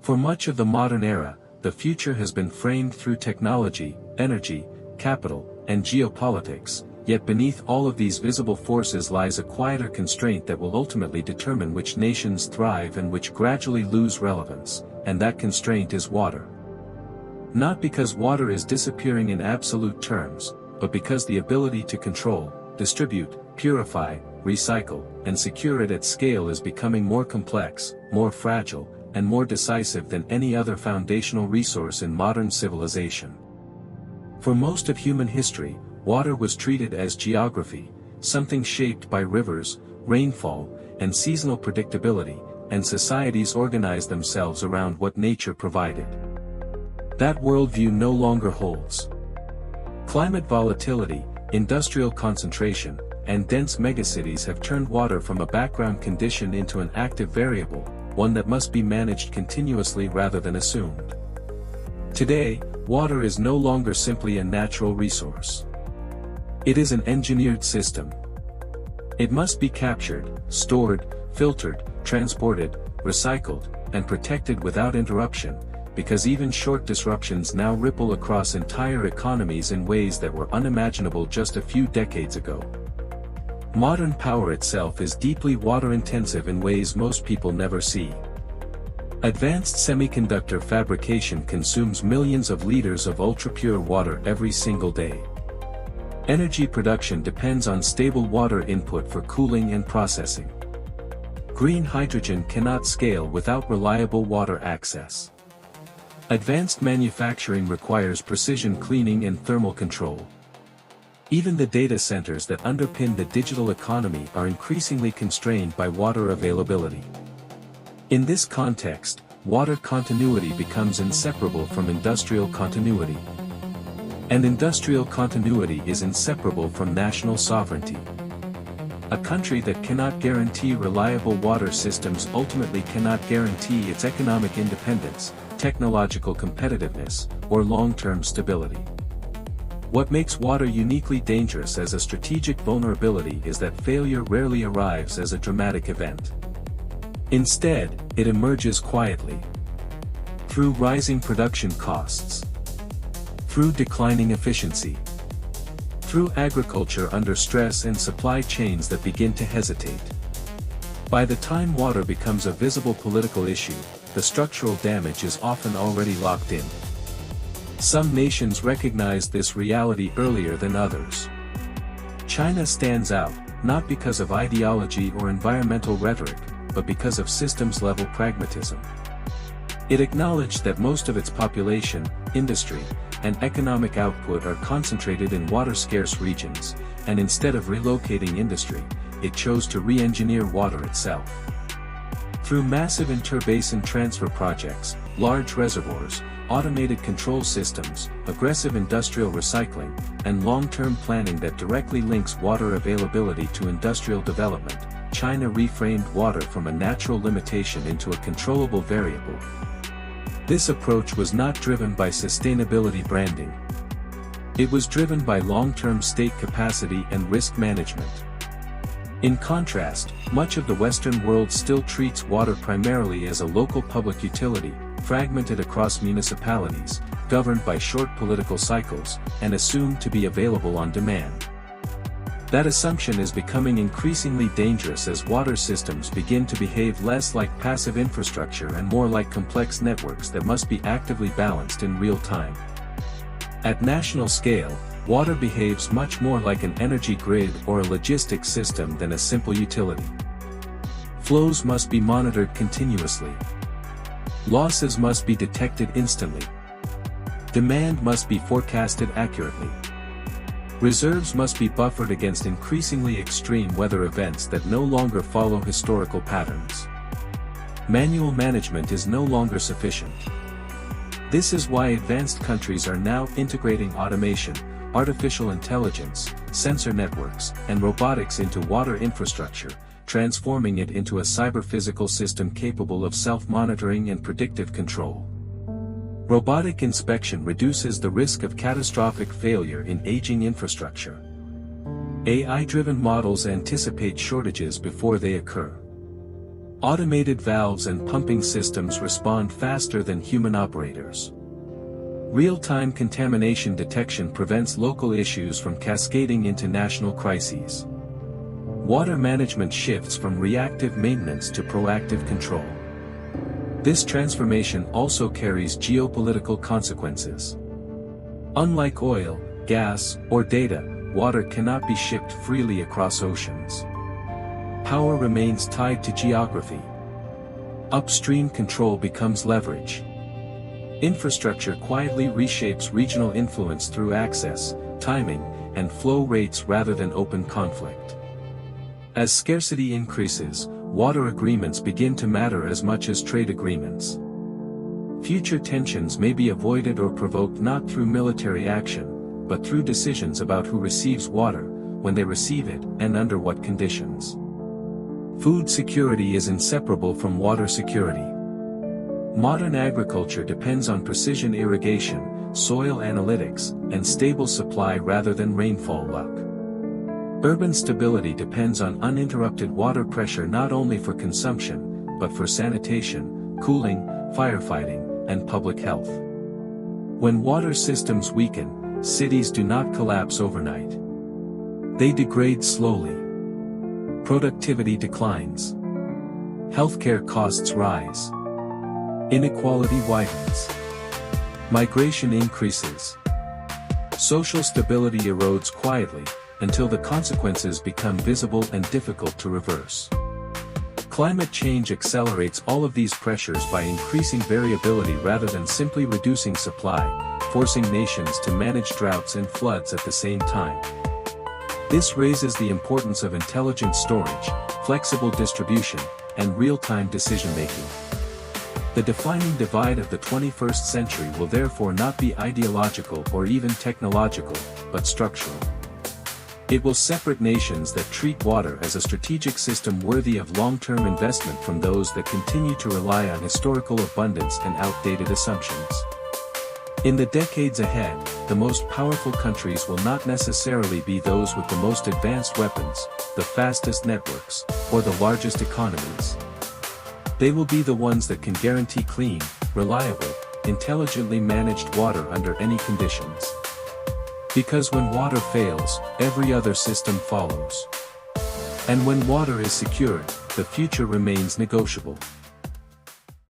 For much of the modern era, the future has been framed through technology, energy, capital, and geopolitics, yet beneath all of these visible forces lies a quieter constraint that will ultimately determine which nations thrive and which gradually lose relevance, and that constraint is water. Not because water is disappearing in absolute terms, but because the ability to control, distribute, purify, recycle, and secure it at scale is becoming more complex, more fragile, and more decisive than any other foundational resource in modern civilization. For most of human history, water was treated as geography, something shaped by rivers, rainfall, and seasonal predictability, and societies organized themselves around what nature provided. That worldview no longer holds. Climate volatility, industrial concentration, and dense megacities have turned water from a background condition into an active variable, one that must be managed continuously rather than assumed. Today, water is no longer simply a natural resource. It is an engineered system. It must be captured, stored, filtered, transported, recycled, and protected without interruption, because even short disruptions now ripple across entire economies in ways that were unimaginable just a few decades ago. Modern power itself is deeply water-intensive in ways most people never see. Advanced semiconductor fabrication consumes millions of liters of ultra-pure water every single day. Energy production depends on stable water input for cooling and processing. Green hydrogen cannot scale without reliable water access. Advanced manufacturing requires precision cleaning and thermal control. Even the data centers that underpin the digital economy are increasingly constrained by water availability. In this context, water continuity becomes inseparable from industrial continuity. And industrial continuity is inseparable from national sovereignty. A country that cannot guarantee reliable water systems ultimately cannot guarantee its economic independence, technological competitiveness, or long-term stability. What makes water uniquely dangerous as a strategic vulnerability is that failure rarely arrives as a dramatic event. Instead, it emerges quietly. Through rising production costs. Through declining efficiency. Through agriculture under stress and supply chains that begin to hesitate. By the time water becomes a visible political issue, the structural damage is often already locked in. Some nations recognize this reality earlier than others. China stands out, not because of ideology or environmental rhetoric, but because of systems-level pragmatism. It acknowledged that most of its population, industry, and economic output are concentrated in water-scarce regions, and instead of relocating industry, it chose to re-engineer water itself. Through massive interbasin transfer projects, large reservoirs, automated control systems, aggressive industrial recycling, and long-term planning that directly links water availability to industrial development, China reframed water from a natural limitation into a controllable variable. This approach was not driven by sustainability branding. It was driven by long-term state capacity and risk management. In contrast, much of the Western world still treats water primarily as a local public utility, fragmented across municipalities, governed by short political cycles, and assumed to be available on demand. That assumption is becoming increasingly dangerous as water systems begin to behave less like passive infrastructure and more like complex networks that must be actively balanced in real time. At national scale, water behaves much more like an energy grid or a logistics system than a simple utility. Flows must be monitored continuously. Losses must be detected instantly. Demand must be forecasted accurately. Reserves must be buffered against increasingly extreme weather events that no longer follow historical patterns. Manual management is no longer sufficient. This is why advanced countries are now integrating automation, artificial intelligence, sensor networks, and robotics into water infrastructure, transforming it into a cyber-physical system capable of self-monitoring and predictive control. Robotic inspection reduces the risk of catastrophic failure in aging infrastructure. AI-driven models anticipate shortages before they occur. Automated valves and pumping systems respond faster than human operators. Real-time contamination detection prevents local issues from cascading into national crises. Water management shifts from reactive maintenance to proactive control. This transformation also carries geopolitical consequences. Unlike oil, gas, or data, water cannot be shipped freely across oceans. Power remains tied to geography. Upstream control becomes leverage. Infrastructure quietly reshapes regional influence through access, timing, and flow rates rather than open conflict. As scarcity increases, water agreements begin to matter as much as trade agreements. Future tensions may be avoided or provoked not through military action, but through decisions about who receives water, when they receive it, and under what conditions. Food security is inseparable from water security. Modern agriculture depends on precision irrigation, soil analytics, and stable supply rather than rainfall luck. Urban stability depends on uninterrupted water pressure not only for consumption, but for sanitation, cooling, firefighting, and public health. When water systems weaken, cities do not collapse overnight. They degrade slowly. Productivity declines. Healthcare costs rise. Inequality widens. Migration increases. Social stability erodes quietly, until the consequences become visible and difficult to reverse. Climate change accelerates all of these pressures by increasing variability rather than simply reducing supply, forcing nations to manage droughts and floods at the same time. This raises the importance of intelligent storage, flexible distribution, and real-time decision-making. The defining divide of the 21st century will therefore not be ideological or even technological, but structural. It will separate nations that treat water as a strategic system worthy of long-term investment from those that continue to rely on historical abundance and outdated assumptions. In the decades ahead, the most powerful countries will not necessarily be those with the most advanced weapons, the fastest networks, or the largest economies. They will be the ones that can guarantee clean, reliable, intelligently managed water under any conditions. Because when water fails, every other system follows. And when water is secured, the future remains negotiable.